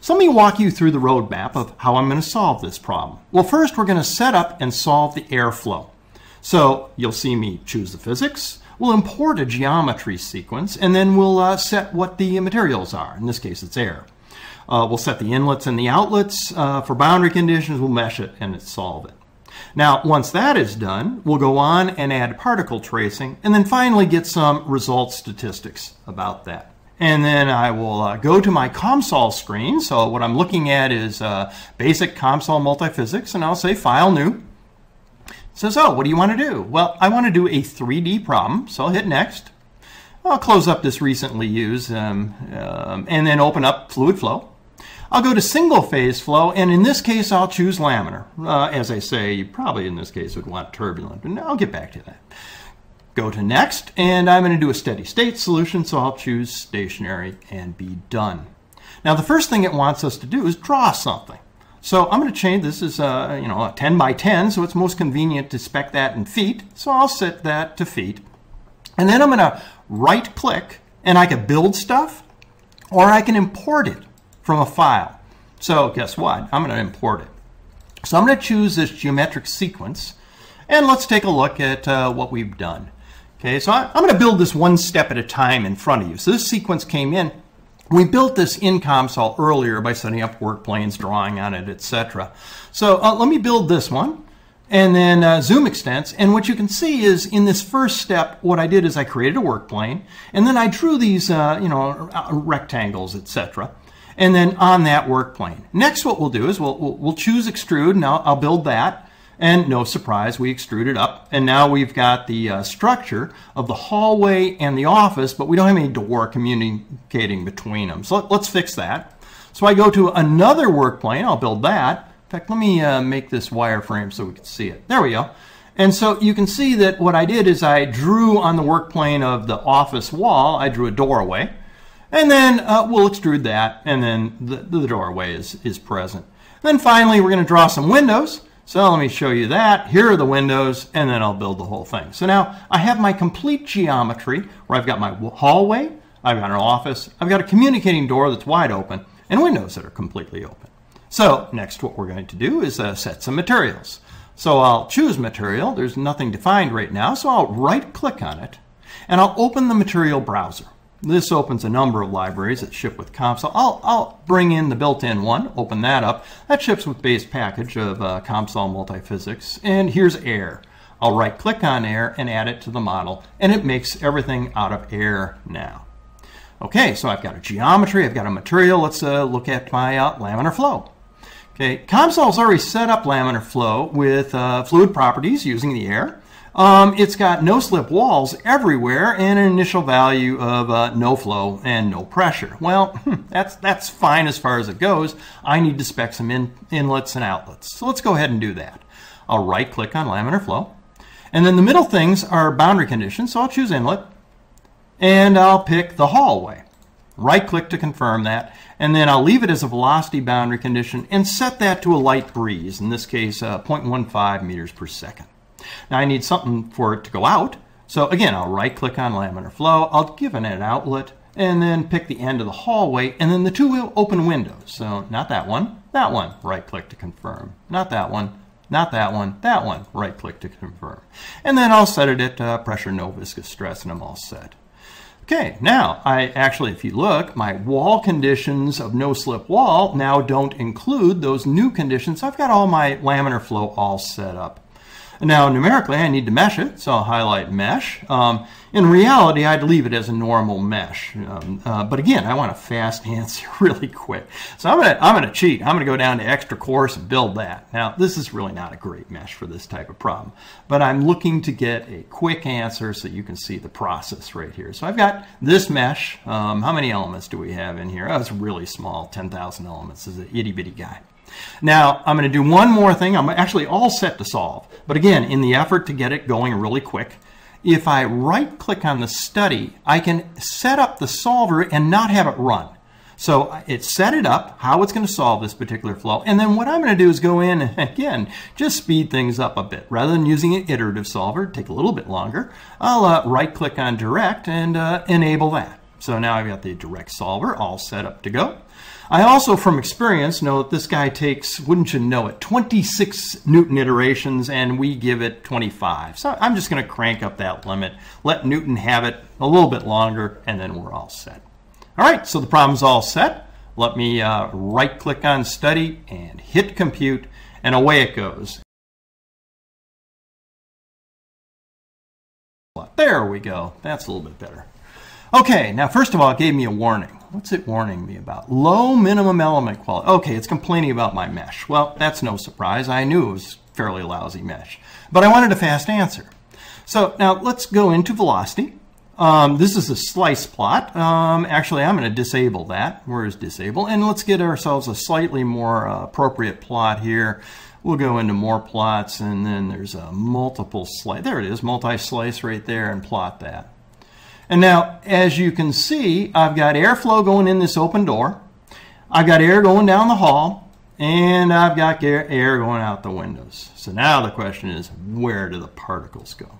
So let me walk you through the roadmap of how I'm going to solve this problem. Well, first we're going to set up and solve the airflow. So you'll see me choose the physics. We'll import a geometry sequence, and then we'll set what the materials are. In this case, it's air. We'll set the inlets and the outlets. For boundary conditions, we'll mesh it and solve it. Now, once that is done, we'll go on and add particle tracing, and then finally get some result statistics about that. And then I will go to my COMSOL screen. So what I'm looking at is basic COMSOL multiphysics, and I'll say File, New. It says, oh, what do you want to do? Well, I want to do a 3D problem, so I'll hit Next. I'll close up this recently used and then open up Fluid Flow. I'll go to Single Phase Flow, and in this case, I'll choose laminar. As I say, you probably in this case would want turbulent, but I'll get back to that. Go to Next, and I'm going to do a steady state solution, so I'll choose stationary and be done. Now, the first thing it wants us to do is draw something. So I'm going to change, this is a 10 by 10, so it's most convenient to spec that in feet. So I'll set that to feet. And then I'm going to right click, and I can build stuff, or I can import it from a file. So guess what? I'm going to import it. So I'm going to choose this geometric sequence, and let's take a look at what we've done. Okay, so I'm going to build this one step at a time in front of you. So this sequence came in. We built this in COMSOL earlier by setting up work planes, drawing on it, etc. So let me build this one, and then zoom extents. And what you can see is in this first step, what I did is I created a work plane, and then I drew these rectangles, etc. And then on that work plane. Next, what we'll do is we'll choose extrude, and I'll build that. And no surprise, we extrude it up. And now we've got the structure of the hallway and the office, but we don't have any door communicating between them. So let's fix that. So I go to another work plane. I'll build that. In fact, let me make this wireframe so we can see it. There we go. And so you can see that what I did is I drew on the work plane of the office wall, I drew a doorway. And then we'll extrude that, and then the doorway is present. Then finally, we're going to draw some windows. So let me show you that. Here are the windows, and then I'll build the whole thing. So now I have my complete geometry where I've got my hallway, I've got an office, I've got a communicating door that's wide open, and windows that are completely open. So next what we're going to do is set some materials. So I'll choose material. There's nothing defined right now, so I'll right-click on it, and I'll open the material browser. This opens a number of libraries that ship with COMSOL. I'll bring in the built-in one, open that up. That ships with base package of COMSOL multiphysics. And here's air. I'll right-click on air and add it to the model, and it makes everything out of air now. Okay, so I've got a geometry, I've got a material. Let's look at my laminar flow. Okay, COMSOL's already set up laminar flow with fluid properties using the air. It's got no-slip walls everywhere and an initial value of no flow and no pressure. Well, that's fine as far as it goes. I need to spec some inlets and outlets. So let's go ahead and do that. I'll right-click on laminar flow. And then the middle things are boundary conditions, so I'll choose inlet. And I'll pick the hallway. Right-click to confirm that. And then I'll leave it as a velocity boundary condition and set that to a light breeze, in this case 0.15 meters per second. Now I need something for it to go out. So again, I'll right-click on laminar flow. I'll give it an outlet, and then pick the end of the hallway, and then the two open windows. So not that one, right-click to confirm. Not that one, that one, right-click to confirm. And then I'll set it at pressure, no viscous stress, and I'm all set. Okay, now I actually, if you look, my wall conditions of no-slip wall now don't include those new conditions. I've got all my laminar flow all set up. Now, numerically, I need to mesh it, so I'll highlight mesh. In reality, I'd leave it as a normal mesh. But again, I want a fast answer really quick. So I'm gonna cheat. I'm gonna go down to extra coarse and build that. Now, this is really not a great mesh for this type of problem, but I'm looking to get a quick answer so you can see the process right here. So I've got this mesh. How many elements do we have in here? Oh, it's really small, 10,000 elements. This is an itty-bitty guy. Now, I'm going to do one more thing. I'm actually all set to solve. But again, in the effort to get it going really quick, if I right-click on the study, I can set up the solver and not have it run. So it set it up, how it's going to solve this particular flow. And then what I'm going to do is go in and, again, just speed things up a bit. Rather than using an iterative solver, take a little bit longer, I'll right-click on direct and enable that. So now I've got the direct solver all set up to go. I also, from experience, know that this guy takes, wouldn't you know it, 26 Newton iterations, and we give it 25. So I'm just going to crank up that limit, let Newton have it a little bit longer, and then we're all set. All right, so the problem's all set. Let me right-click on Study and hit Compute, and away it goes. There we go. That's a little bit better. Okay, now first of all, it gave me a warning. What's it warning me about? Low minimum element quality. Okay, it's complaining about my mesh. Well, that's no surprise. I knew it was fairly lousy mesh. But I wanted a fast answer. So now let's go into velocity. This is a slice plot. Actually, I'm going to disable that. Where's disable? And let's get ourselves a slightly more appropriate plot here. We'll go into more plots, and then there's a multiple slice. There it is, multi-slice right there, and plot that. And now, as you can see, I've got airflow going in this open door. I've got air going down the hall, and I've got air going out the windows. So now the question is, where do the particles go?